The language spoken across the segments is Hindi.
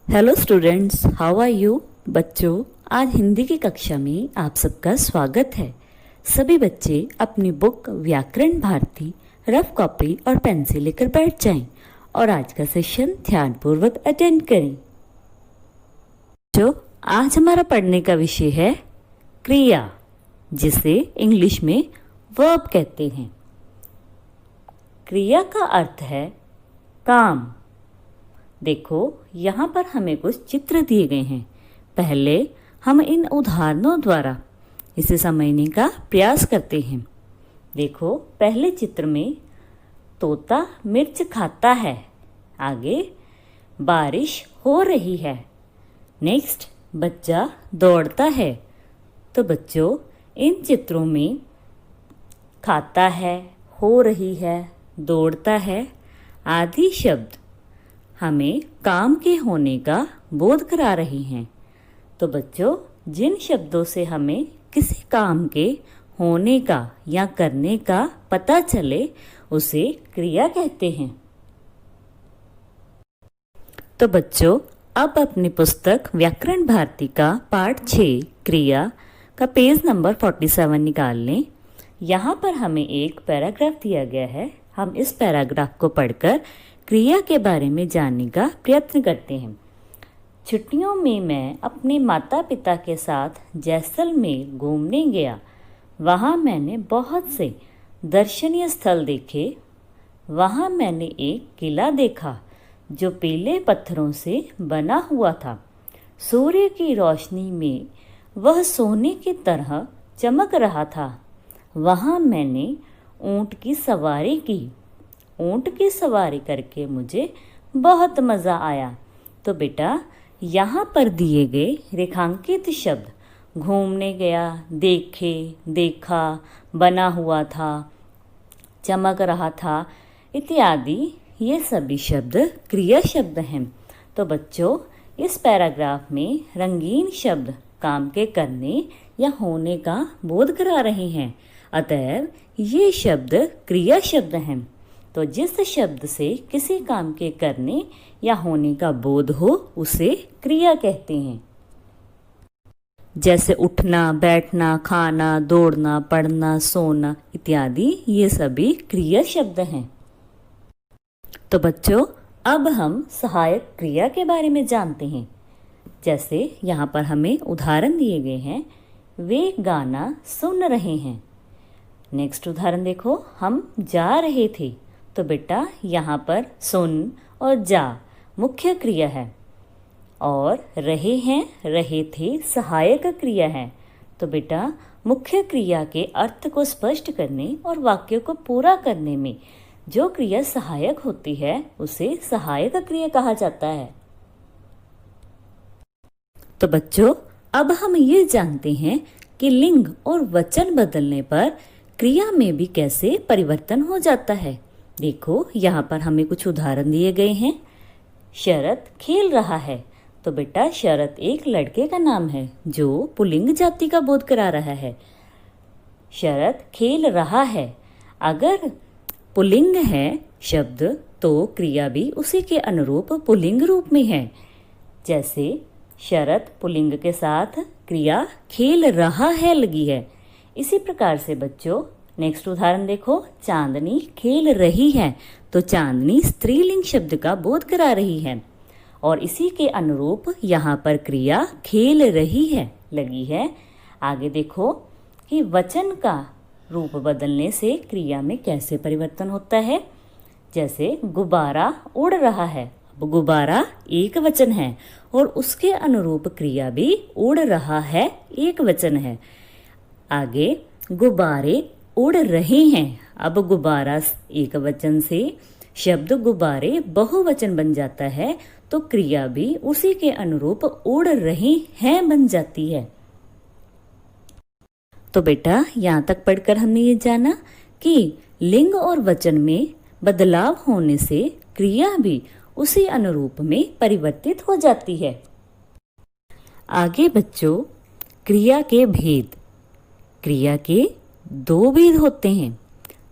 Hello students, how are you. बच्चों, आज हिंदी की कक्षा में आप सबका स्वागत है। सभी बच्चे अपनी बुक व्याकरण भारती, रफ कॉपी और पेन से लेकर बैठ जाएं और आज का सेशन ध्यानपूर्वक अटेंड करें। बच्चों, आज हमारा पढ़ने का विषय है क्रिया, जिसे इंग्लिश में वर्ब कहते हैं। क्रिया का अर्थ है काम। देखो, यहाँ पर हमें कुछ चित्र दिए गए हैं। पहले हम इन उदाहरणों द्वारा इसे समझने का प्रयास करते हैं। देखो, पहले चित्र में तोता मिर्च खाता है। आगे बारिश हो रही है। नेक्स्ट, बच्चा दौड़ता है। तो बच्चों, इन चित्रों में खाता है, हो रही है, दौड़ता है आदि शब्द हमें काम के होने का बोध करा रही हैं। तो बच्चों, जिन शब्दों से हमें किसी काम के होने का या करने का पता चले उसे क्रिया कहते हैं। तो बच्चों, अब अपनी पुस्तक व्याकरण भारती का पाठ 6 क्रिया का पेज नंबर 47 निकाल लें। यहाँ पर हमें एक पैराग्राफ दिया गया है। हम इस पैराग्राफ को पढ़कर क्रिया के बारे में जानने का प्रयत्न करते हैं। छुट्टियों में मैं अपने माता पिता के साथ जैसलमेर घूमने गया। वहाँ मैंने बहुत से दर्शनीय स्थल देखे। वहाँ मैंने एक किला देखा जो पीले पत्थरों से बना हुआ था। सूर्य की रोशनी में वह सोने की तरह चमक रहा था। वहाँ मैंने ऊँट की सवारी की। ऊँट की सवारी करके मुझे बहुत मज़ा आया। तो बेटा, यहाँ पर दिए गए रेखांकित शब्द घूमने गया, देखे, देखा, बना हुआ था, चमक रहा था इत्यादि, ये सभी शब्द क्रिया शब्द हैं। तो बच्चों, इस पैराग्राफ में रंगीन शब्द काम के करने या होने का बोध करा रहे हैं। अतएव ये शब्द क्रिया शब्द हैं। तो जिस शब्द से किसी काम के करने या होने का बोध हो उसे क्रिया कहते हैं। जैसे उठना, बैठना, खाना, दौड़ना, पढ़ना, सोना इत्यादि, ये सभी क्रिया शब्द हैं। तो बच्चों, अब हम सहायक क्रिया के बारे में जानते हैं। जैसे यहाँ पर हमें उदाहरण दिए गए हैं। वे गाना सुन रहे हैं। नेक्स्ट उदाहरण देखो, हम जा रहे थे। तो बेटा, यहाँ पर सुन और जा मुख्य क्रिया है और रहे हैं, रहे थे सहायक क्रिया है। तो बेटा, मुख्य क्रिया के अर्थ को स्पष्ट करने और वाक्य को पूरा करने में जो क्रिया सहायक होती है उसे सहायक क्रिया कहा जाता है। तो बच्चों, अब हम ये जानते हैं कि लिंग और वचन बदलने पर क्रिया में भी कैसे परिवर्तन हो जाता है। देखो, यहाँ पर हमें कुछ उदाहरण दिए गए हैं। शरत खेल रहा है। तो बेटा, शरत एक लड़के का नाम है जो पुल्लिंग जाति का बोध करा रहा है। शरत खेल रहा है। अगर पुल्लिंग है शब्द तो क्रिया भी उसी के अनुरूप पुल्लिंग रूप में है। जैसे शरत पुल्लिंग के साथ क्रिया खेल रहा है लगी है। इसी प्रकार से बच्चों, नेक्स्ट उदाहरण देखो, चांदनी खेल रही है। तो चांदनी स्त्रीलिंग शब्द का बोध करा रही है और इसी के अनुरूप यहाँ पर क्रिया खेल रही है लगी है। आगे देखो कि वचन का रूप बदलने से क्रिया में कैसे परिवर्तन होता है। जैसे गुब्बारा उड़ रहा है। अब गुब्बारा एक वचन है और उसके अनुरूप क्रिया भी उड़ रहा है एक वचन है। आगे गुब्बारे उड़ रहे हैं। अब गुब्बारा एक वचन से शब्द गुब्बारे बहुवचन बन जाता है तो क्रिया भी उसी के अनुरूप उड़ रहे हैं बन जाती है। तो बेटा, यहाँ तक पढ़कर हमने ये जाना कि लिंग और वचन में बदलाव होने से क्रिया भी उसी अनुरूप में परिवर्तित हो जाती है। आगे बच्चों, क्रिया के भेद। क्रिया के दो भेद होते हैं,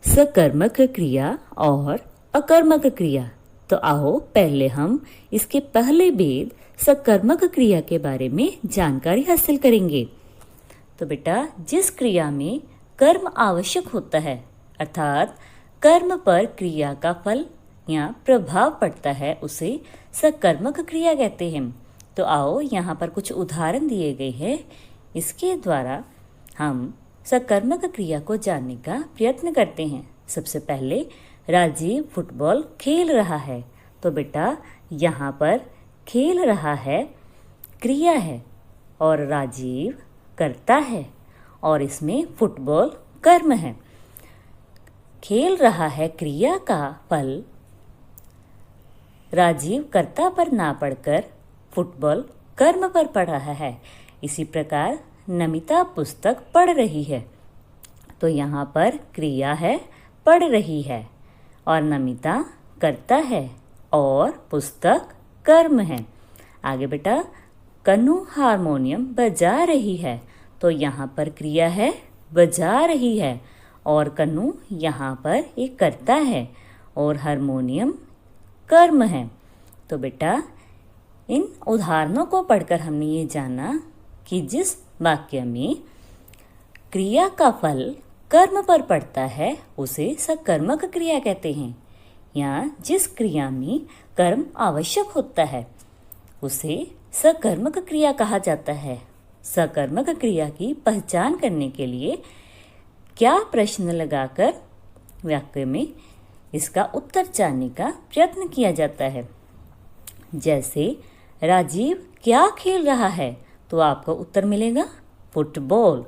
सकर्मक क्रिया और अकर्मक क्रिया। तो आओ पहले हम इसके पहले भेद सकर्मक क्रिया के बारे में जानकारी हासिल करेंगे। तो बेटा, जिस क्रिया में कर्म आवश्यक होता है अर्थात कर्म पर क्रिया का फल या प्रभाव पड़ता है, उसे सकर्मक क्रिया कहते हैं। तो आओ यहाँ पर कुछ उदाहरण दिए गए हैं, इसके द्वारा हम सकर्मक क्रिया को जानने का प्रयत्न करते हैं। सबसे पहले राजीव फुटबॉल खेल रहा है। तो बेटा, यहाँ पर खेल रहा है क्रिया है और राजीव करता है और इसमें फुटबॉल कर्म है। खेल रहा है क्रिया का फल राजीव कर्ता पर ना पढ़कर फुटबॉल कर्म पर पढ़ रहा है। इसी प्रकार नमिता पुस्तक पढ़ रही है। तो यहाँ पर क्रिया है पढ़ रही है और नमिता करता है और पुस्तक कर्म है। आगे बेटा, कन्नू हारमोनियम बजा रही है। तो यहाँ पर क्रिया है बजा रही है और कन्नू यहाँ पर एक करता है और हारमोनियम कर्म है। तो बेटा, इन उदाहरणों को पढ़कर हमने ये जाना कि जिस वाक्य में क्रिया का फल कर्म पर पड़ता है उसे सकर्मक क्रिया कहते हैं, या जिस क्रिया में कर्म आवश्यक होता है उसे सकर्मक क्रिया कहा जाता है। सकर्मक क्रिया की पहचान करने के लिए क्या प्रश्न लगाकर वाक्य में इसका उत्तर जानने का प्रयत्न किया जाता है। जैसे राजीव क्या खेल रहा है, तो आपको उत्तर मिलेगा फुटबॉल।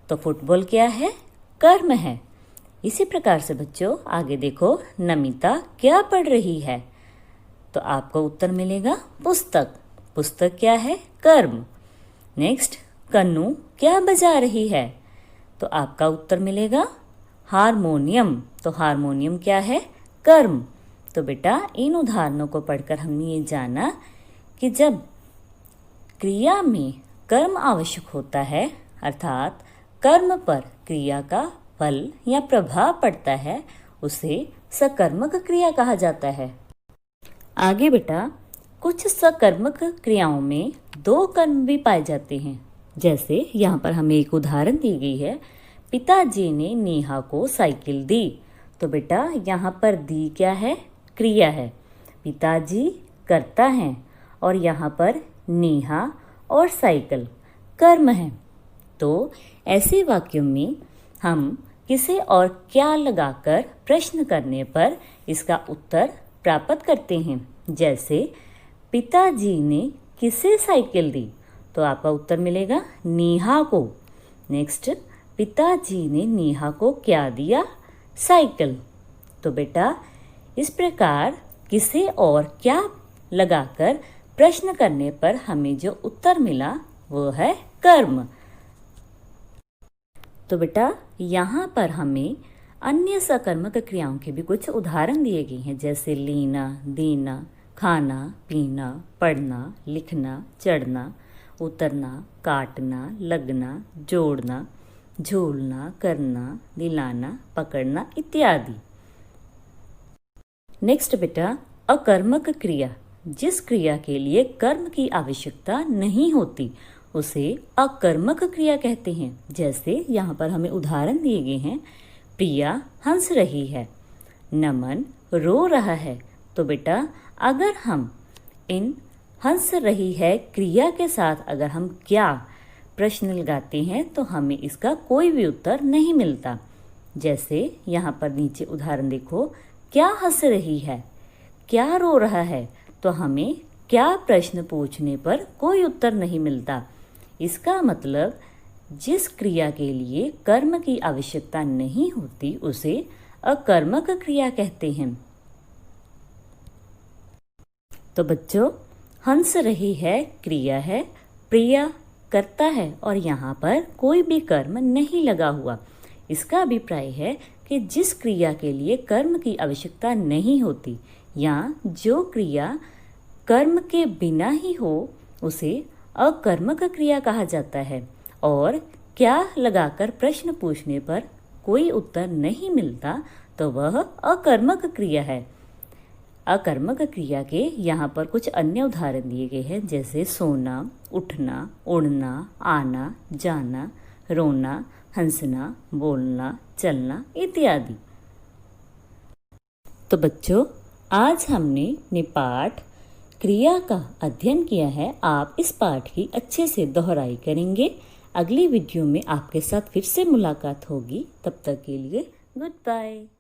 तो फुटबॉल क्या है? कर्म है। इसी प्रकार से बच्चों आगे देखो, नमिता क्या पढ़ रही है, तो आपको उत्तर मिलेगा पुस्तक। पुस्तक क्या है? कर्म। नेक्स्ट, कन्नू क्या बजा रही है, तो आपका उत्तर मिलेगा हारमोनियम। तो हारमोनियम क्या है? कर्म। तो बेटा, इन उदाहरणों को पढ़कर हमने ये जाना कि जब क्रिया में कर्म आवश्यक होता है अर्थात कर्म पर क्रिया का फल या प्रभाव पड़ता है उसे सकर्मक क्रिया कहा जाता है। आगे बेटा, कुछ सकर्मक क्रियाओं में दो कर्म भी पाए जाते हैं। जैसे यहाँ पर हमें एक उदाहरण दी गई है, पिताजी ने नेहा को साइकिल दी। तो बेटा, यहाँ पर दी क्या है? क्रिया है। पिताजी करता है और यहाँ पर नेहा और साइकिल कर्म है। तो ऐसे वाक्यों में हम किसे और क्या लगाकर प्रश्न करने पर इसका उत्तर प्राप्त करते हैं। जैसे पिताजी ने किसे साइकिल दी, तो आपका उत्तर मिलेगा नेहा को। नेक्स्ट, पिताजी ने नेहा को क्या दिया? साइकिल। तो बेटा, इस प्रकार किसे और क्या लगाकर प्रश्न करने पर हमें जो उत्तर मिला वो है कर्म। तो बेटा, यहाँ पर हमें अन्य सकर्मक क्रियाओं के भी कुछ उदाहरण दिए गए हैं। जैसे लेना, देना, खाना, पीना, पढ़ना, लिखना, चढ़ना, उतरना, काटना, लगना, जोड़ना, झूलना, करना, दिलाना, पकड़ना इत्यादि। नेक्स्ट बेटा, अकर्मक क्रिया। जिस क्रिया के लिए कर्म की आवश्यकता नहीं होती उसे अकर्मक क्रिया कहते हैं। जैसे यहाँ पर हमें उदाहरण दिए गए हैं, प्रिया हंस रही है, नमन रो रहा है। तो बेटा, अगर हम इन हंस रही है क्रिया के साथ अगर हम क्या प्रश्न लगाते हैं तो हमें इसका कोई भी उत्तर नहीं मिलता। जैसे यहाँ पर नीचे उदाहरण देखो, क्या हंस रही है, क्या रो रहा है, तो हमें क्या प्रश्न पूछने पर कोई उत्तर नहीं मिलता। इसका मतलब जिस क्रिया के लिए कर्म की आवश्यकता नहीं होती उसे अकर्मक क्रिया कहते हैं। तो बच्चों, हंस रही है क्रिया है, प्रिया करता है और यहाँ पर कोई भी कर्म नहीं लगा हुआ। इसका अभिप्राय है कि जिस क्रिया के लिए कर्म की आवश्यकता नहीं होती या जो क्रिया कर्म के बिना ही हो उसे अकर्मक क्रिया कहा जाता है। और क्या लगाकर प्रश्न पूछने पर कोई उत्तर नहीं मिलता तो वह अकर्मक क्रिया है। अकर्मक क्रिया के यहाँ पर कुछ अन्य उदाहरण दिए गए हैं, जैसे सोना, उठना, उड़ना, आना, जाना, रोना, हंसना, बोलना, चलना इत्यादि। तो बच्चों, आज हमने अपने पाठ क्रिया का अध्ययन किया है। आप इस पाठ की अच्छे से दोहराई करेंगे। अगली वीडियो में आपके साथ फिर से मुलाकात होगी। तब तक के लिए गुड बाय।